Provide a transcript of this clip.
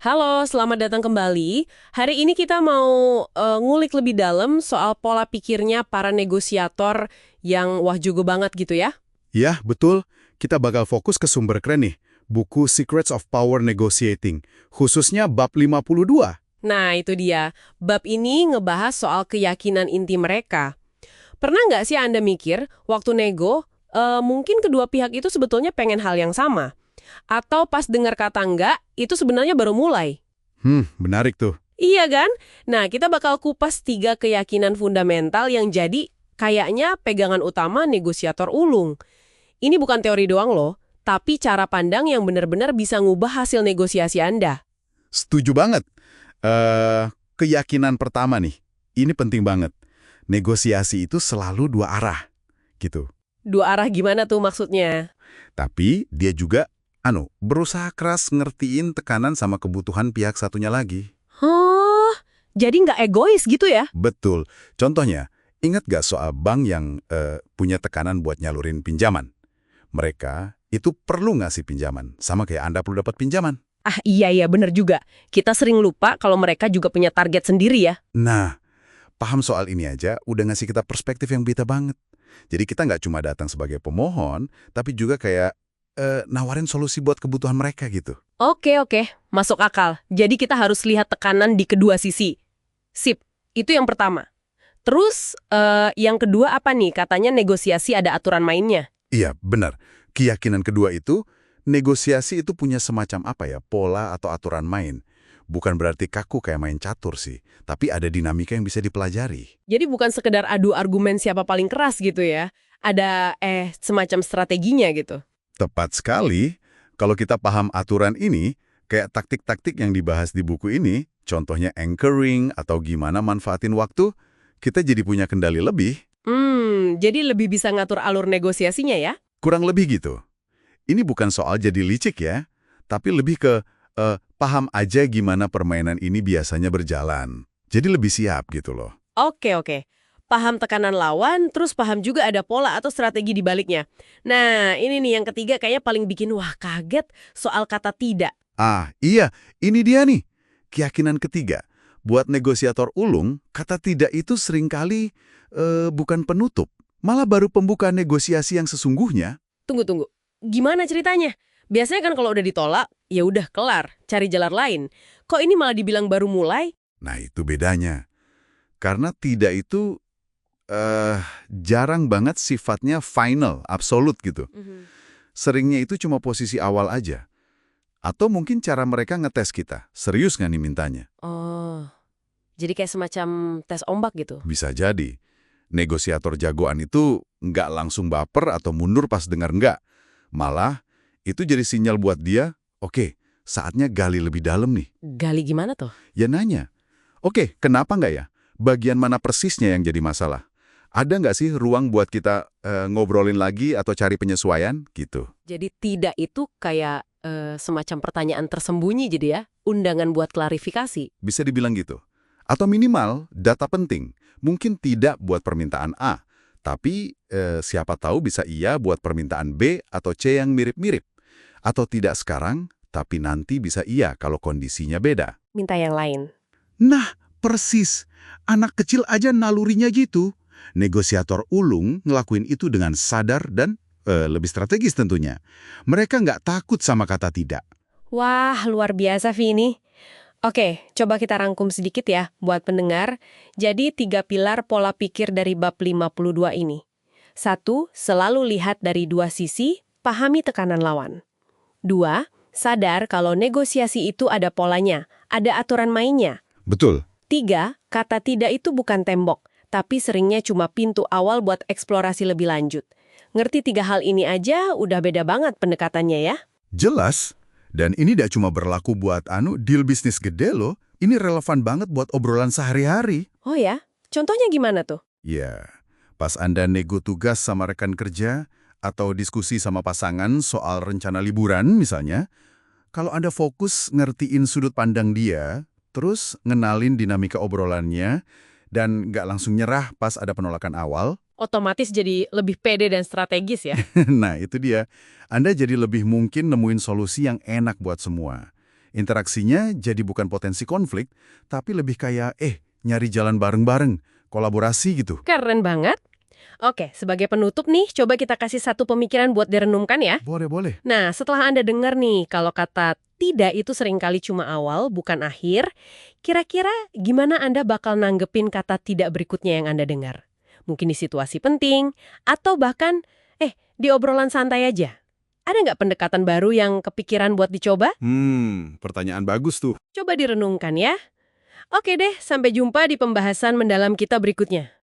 Halo, selamat datang kembali. Hari ini kita mau ngulik lebih dalam soal pola pikirnya para negosiator yang wah jago banget gitu ya. Ya, betul. Kita bakal fokus ke sumber keren nih. Buku Secrets of Power Negotiating, khususnya bab 52. Nah, itu dia. Bab ini ngebahas soal keyakinan inti mereka. Pernah nggak sih Anda mikir, waktu nego, mungkin kedua pihak itu sebetulnya pengen hal yang sama? Atau pas dengar kata enggak, itu sebenarnya baru mulai? Menarik tuh. Iya kan? Nah, kita bakal kupas 3 keyakinan fundamental yang jadi kayaknya pegangan utama negosiator ulung. Ini bukan teori doang loh, tapi cara pandang yang benar-benar bisa ngubah hasil negosiasi Anda. Setuju banget. Keyakinan pertama nih, ini penting banget. Negosiasi itu selalu dua arah, gitu. Dua arah gimana tuh maksudnya? Tapi dia juga, berusaha keras ngertiin tekanan sama kebutuhan pihak satunya lagi. Hah, jadi nggak egois gitu ya? Betul. Contohnya, ingat gak soal bank yang punya tekanan buat nyalurin pinjaman? Mereka itu perlu ngasih pinjaman, sama kayak Anda perlu dapat pinjaman. Ah iya bener juga. Kita sering lupa kalau mereka juga punya target sendiri ya. Nah, paham soal ini aja udah ngasih kita perspektif yang beda banget. Jadi kita nggak cuma datang sebagai pemohon, tapi juga kayak nawarin solusi buat kebutuhan mereka gitu. Oke, masuk akal. Jadi kita harus lihat tekanan di kedua sisi. Sip, itu yang pertama. Terus, yang kedua apa nih? Katanya negosiasi ada aturan mainnya. Iya, benar. Keyakinan kedua itu, negosiasi itu punya semacam pola atau aturan main. Bukan berarti kaku kayak main catur sih, tapi ada dinamika yang bisa dipelajari. Jadi bukan sekedar adu argumen siapa paling keras gitu ya. Ada, semacam strateginya gitu. Tepat sekali. Kalau kita paham aturan ini, kayak taktik-taktik yang dibahas di buku ini, contohnya anchoring atau gimana manfaatin waktu, kita jadi punya kendali lebih. Jadi lebih bisa ngatur alur negosiasinya ya? Kurang lebih gitu. Ini bukan soal jadi licik ya, tapi lebih ke paham aja gimana permainan ini biasanya berjalan. Jadi lebih siap gitu loh. Oke. Paham tekanan lawan, terus paham juga ada pola atau strategi di baliknya. Nah, ini nih yang ketiga kayaknya paling bikin wah kaget soal kata tidak. Ah, iya, ini dia nih. Keyakinan ketiga. Buat negosiator ulung, kata tidak itu seringkali bukan penutup. Malah baru pembuka negosiasi yang sesungguhnya. Tunggu. Gimana ceritanya? Biasanya kan kalau udah ditolak, ya udah kelar, cari jalan lain. Kok ini malah dibilang baru mulai? Nah, itu bedanya. Karena tidak itu jarang banget sifatnya final, absolut gitu. Seringnya itu cuma posisi awal aja. Atau mungkin cara mereka ngetes kita. Serius nggak nih mintanya? Oh, jadi kayak semacam tes ombak gitu. Bisa jadi. Negosiator jagoan itu nggak langsung baper atau mundur pas dengar nggak. Malah, itu jadi sinyal buat dia, oke, saatnya gali lebih dalam nih. Gali gimana tuh? Ya nanya, oke, kenapa nggak ya? Bagian mana persisnya yang jadi masalah? Ada nggak sih ruang buat kita ngobrolin lagi atau cari penyesuaian? Gitu. Jadi tidak itu kayak semacam pertanyaan tersembunyi jadi ya? Undangan buat klarifikasi. Bisa dibilang gitu. Atau minimal, data penting. Mungkin tidak buat permintaan A, tapi siapa tahu bisa iya buat permintaan B atau C yang mirip-mirip. Atau tidak sekarang, tapi nanti bisa iya kalau kondisinya beda. Minta yang lain. Nah, persis. Anak kecil aja nalurinya gitu. Negosiator ulung ngelakuin itu dengan sadar dan lebih strategis tentunya. Mereka nggak takut sama kata tidak. Wah, luar biasa, Vini. Oke, coba kita rangkum sedikit ya buat pendengar. Jadi 3 pilar pola pikir dari bab 52 ini. 1. Selalu lihat dari 2 sisi, pahami tekanan lawan. 2. Sadar kalau negosiasi itu ada polanya, ada aturan mainnya. Betul. 3. Kata tidak itu bukan tembok, tapi seringnya cuma pintu awal buat eksplorasi lebih lanjut. Ngerti 3 hal ini aja udah beda banget pendekatannya ya. Jelas. Dan ini tidak cuma berlaku buat deal bisnis gede loh. Ini relevan banget buat obrolan sehari-hari. Oh ya? Contohnya gimana tuh? Ya, pas Anda nego tugas sama rekan kerja atau diskusi sama pasangan soal rencana liburan misalnya, kalau Anda fokus ngertiin sudut pandang dia, terus ngenalin dinamika obrolannya, dan nggak langsung nyerah pas ada penolakan awal, Otomatis jadi lebih pede dan strategis ya. nah itu dia. Anda jadi lebih mungkin nemuin solusi yang enak buat semua. Interaksinya jadi bukan potensi konflik, tapi lebih kayak, nyari jalan bareng-bareng, kolaborasi gitu. Keren banget. Oke, sebagai penutup nih, coba kita kasih satu pemikiran buat direnungkan ya. Boleh. Nah, setelah Anda dengar nih, kalau kata tidak itu seringkali cuma awal, bukan akhir, kira-kira gimana Anda bakal nanggepin kata tidak berikutnya yang Anda dengar? Mungkin di situasi penting, atau bahkan, di obrolan santai aja. Ada nggak pendekatan baru yang kepikiran buat dicoba? Pertanyaan bagus tuh. Coba direnungkan ya. Oke deh, sampai jumpa di pembahasan mendalam kita berikutnya.